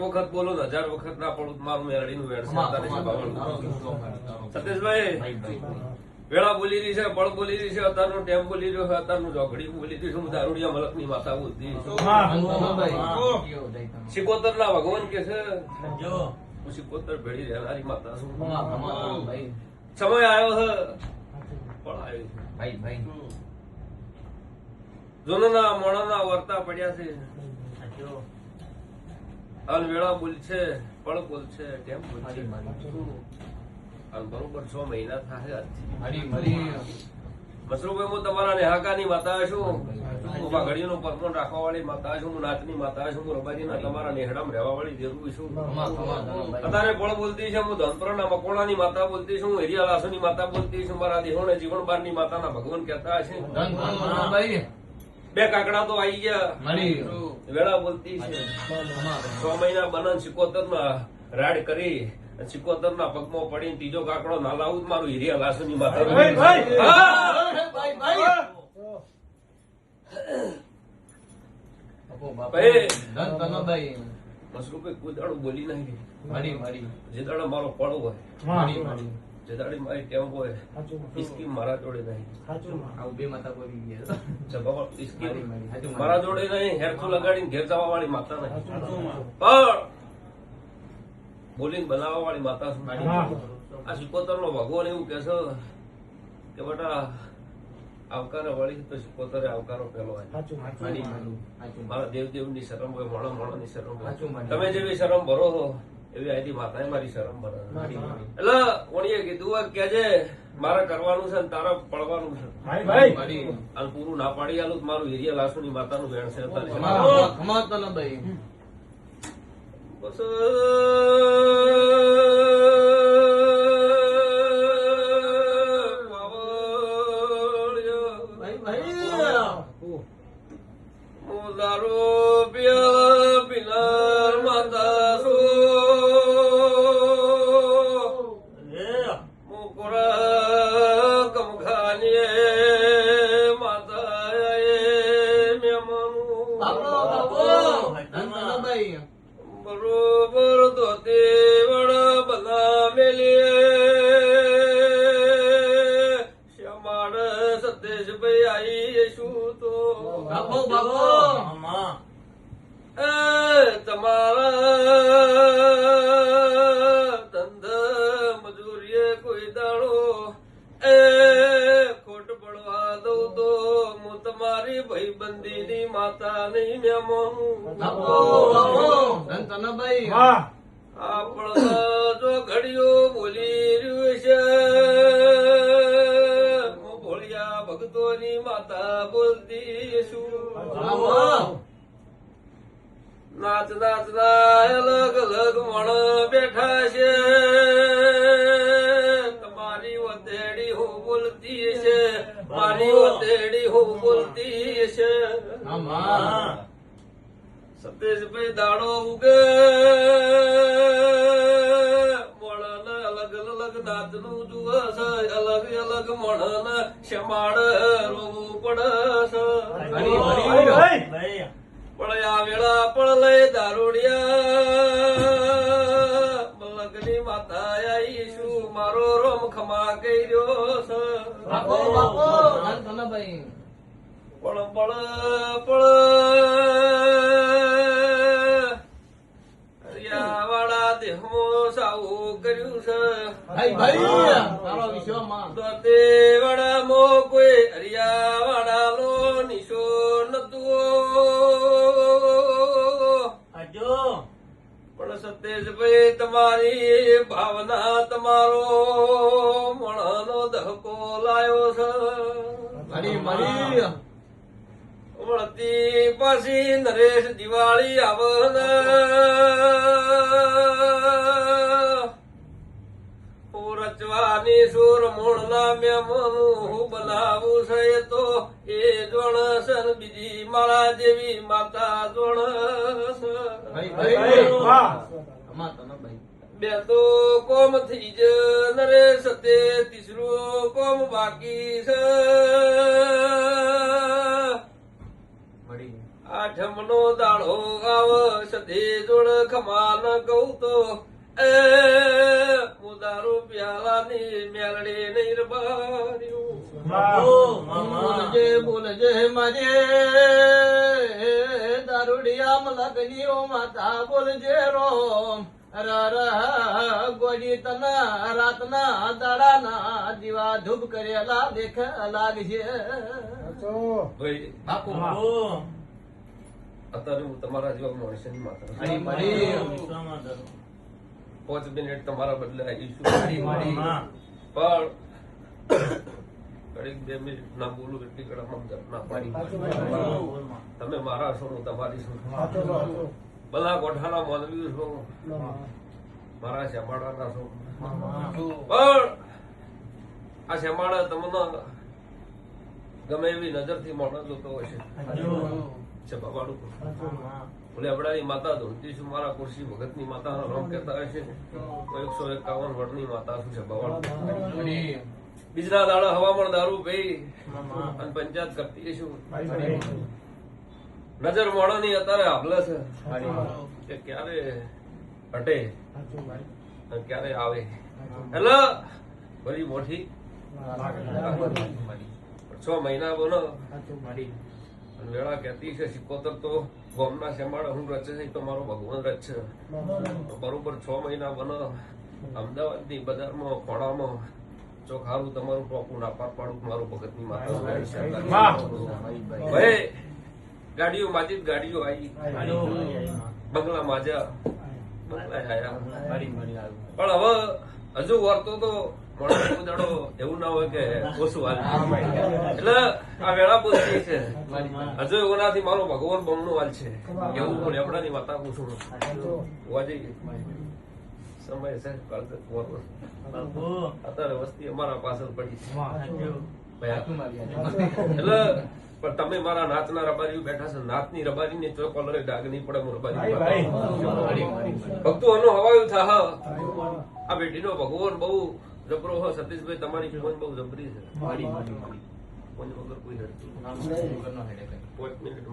વખત બોલો ને 1000 વખત ના પડું તો મારું મેરડીનું વેણ છે સતીશભાઈ વેળા બોલી રહી છે, પળ બોલી રહી છે, અત્યારનો ટેમ બોલી રહ્યો છે, અત્યારનું ચોકડી બોલી રહ્યું છે, હું દારૂડિયા મલકની માતા બોલતી સિકોતર ના ભગવાન કે છે હું સિકોતર ભેળી રહેનારી માતા છું. સમય આવ્યો છે પણ આવ્યો છે જૂનના મોણાના વર્તા પડ્યા છે અને વેળા બોલ છે, પળ બોલ છે, ટેમ બોલ છે અને બરોબર 6 મહિના થાય મસરૂભાઈ હું તમારા નેહાકાની માતા છું, હું બાઘડીનો પરમોન રાખવા વાળી માતા છું, હું નાચની માતા છું, હું રબાજીના તમારા નેહડામાં રહેવા વાળી જરૂર છું. અત્યારે પળ બોલતી છે, હું ધનપુરના મકોણાની માતા બોલતી છું, હું હિરિયા લાસુની માતા બોલતી છું, મારા દેહોને જીવનબારની માતાના ભગવાન કહેતા છે. 2 કાકડા તો આવી ગયા વેળા બોલતી છે 6 મહિના બનન 77 માં રાડ કરી 77 ના પગમાં પડીને ત્રીજો કાકડો ના લાવું મારું હિરિયા લાસુની માતા મસરૂભાઈ કોઈ દાડો બોલી નહીં જે દાડો મારો પળો હોય જે દાડી મારી ટેમ હોય ઇસ્કી મારા જોડે નહીં મારા જોડે નહીં હેરખું લગાડીને ઘેર જવા વાળી માતા નહીં પણ બોલીને બનાવવા વાળી માતા છું. આ 77 નો ભગવાન એવું કે છે કે બેટા આવકારો વાળી તો 77 આવકારો પેલો હોય. મારા દેવદેવની શરમ હોય, મોણા મોણાની શરમ હોય. તમે જેવી શરમ ભરો છો એવી આઈથી માતાએ મારી શરમ ભરે. એટલે ઓણીએ કીધું કેજે મારે કરવાનું છે ને તારે પડવાનું છે અને પૂરું ના પાડી આલું મારું હિરિયા લાસુની માતાનું વેણ છે. બસ દારૂ પિયા પિનાર માતા મુકરા કમખાની માતા મેમનું બરોબર ધોતી વડા બના મેલીએ શ્યામાડ સતીશભાઈ આવી શું તો તમારા ધંધા મજૂરીએ કોઈ દાડો ખોટ પડવા દઉં તો હું તમારી ભાઈબંધીની માતા નહીં આપણા જો ઘડીઓ બોલી રહ્યું છે હું ભોળિયા ભક્તોની માતા બોલતી છું. નાચ નાચના અલગ અલગ મણ બેઠા છે તમારી વતેડી હું બોલતી છે, મારી વતેડી હું બોલતી છે. સતીશભાઈ દાડો ઉગે મણ અલગ અલગ નાચનું જુએ છે, અલગ અલગ મણ શમાડ રોવું પડે છે. પડ્યા વેળા પણ લઈ દારૂડિયા મલકની માતા આવીશું મારો રોમ ખમા કર્યો છે. પળ પળ પળ હરિયાવાળા દેહમાં સાવું કર્યું છે તે વાળામાં કોઈ હરિયાવાળાનો નિશો નતું પણ સતીશભાઈ તમારી ભાવના તમારો મણનો ધક્કો લાયો છે. વળતી પાછી નરેશ દિવાળી આવે રચવાની સુર મૂળના મેમનું બનાવું છે તો એ જોણસન બીજી મારા જેવી માતા જોણસ. બે તો કોમ થઈ જ નરેશ તે તીસરું કોમ બાકી છે. આઠમનો દાડો આવ સધી જોડ ખમાન કહું તો એ હું દારૂ પ્યાલાની મેલડી નહીં રબાર્યું. બોલજે બોલજે મારે દારૂડિયા મલકની ઓ માતા બોલજે રોમ ગોડી તના રાતના દાડાના દીવા ધૂપ કરેલા દેખ લાગશે. ભાઈ અત્યારે હું તમારા જેવા માણસની માતા હરી મરી 5 મિનિટ તમારા બદલે આવીશું મરી પણ ઘડીક 2 મિનિટ ના બોલું એટલી ઘડામાં ના પાડી. તમે મારા છો હું તમારી છું. બધા ગોઠાના માનવી છો મારા શ્યામાળાના છો. પણ આ શ્યામાળા તમને ગમે એવી નજરથી માણસ જોતો હશે છે બાબાનું. બોલે અબડાની માતા ધોતી છું મારા કુરશી ભગતની માતા નામ કહેતા હશે. 151 વર્ષની માતા શું છે બાબાનું. બીજના દાડા હવામાન દારૂ પી અને પંચાયત કરતી શું નજર મોડાની અત્યારે આગળ છે કે ક્યારે હટે અને ક્યારે આવે એટલે બધી મોટી 6 મહિના બનો વેળા કહેતી છે 77 તો ગોમના શેમાડા હું રચે છે તો મારો ભગવાન રચે બરોબર 6 મહિના બનો અમદાવાદની બજારમાં ખોડામાં ચોખારું તમારું ટોપું ના પાડું મારું ભગતની માતા ભાઈ ગાડીઓ માજી ગાડીઓ આવી બંગલા માજા બંગલા આયા પણ હવે હજુ વર્તો તો દાડો એવું ના હોય કે ઓછું હાલ એટલે આ વેળા પૂછતી છે હજુ એવું નાથી મારો ભગવાન બમણું હાલ છે એવું પણ લેબડાની વાતા પૂછું હોવા જઈએ સમય છે અત્યારે વસ્તી અમારા પાછળ પડી છે એટલે પણ તમે મારા નાચના રબારીઓ બેઠા છો નાચની રબારી ને ચોક કલરે ડાગ નહીં પડે હું રબારી ભક્તો એનો હવાયું થા આ બેટીનો ભગવાન બહુ જબરો હો. સતીશભાઈ તમારી ફિલ્મ બહુ જબરી છે કોઈ વગર કોઈ હેડતું 5 મિનિટ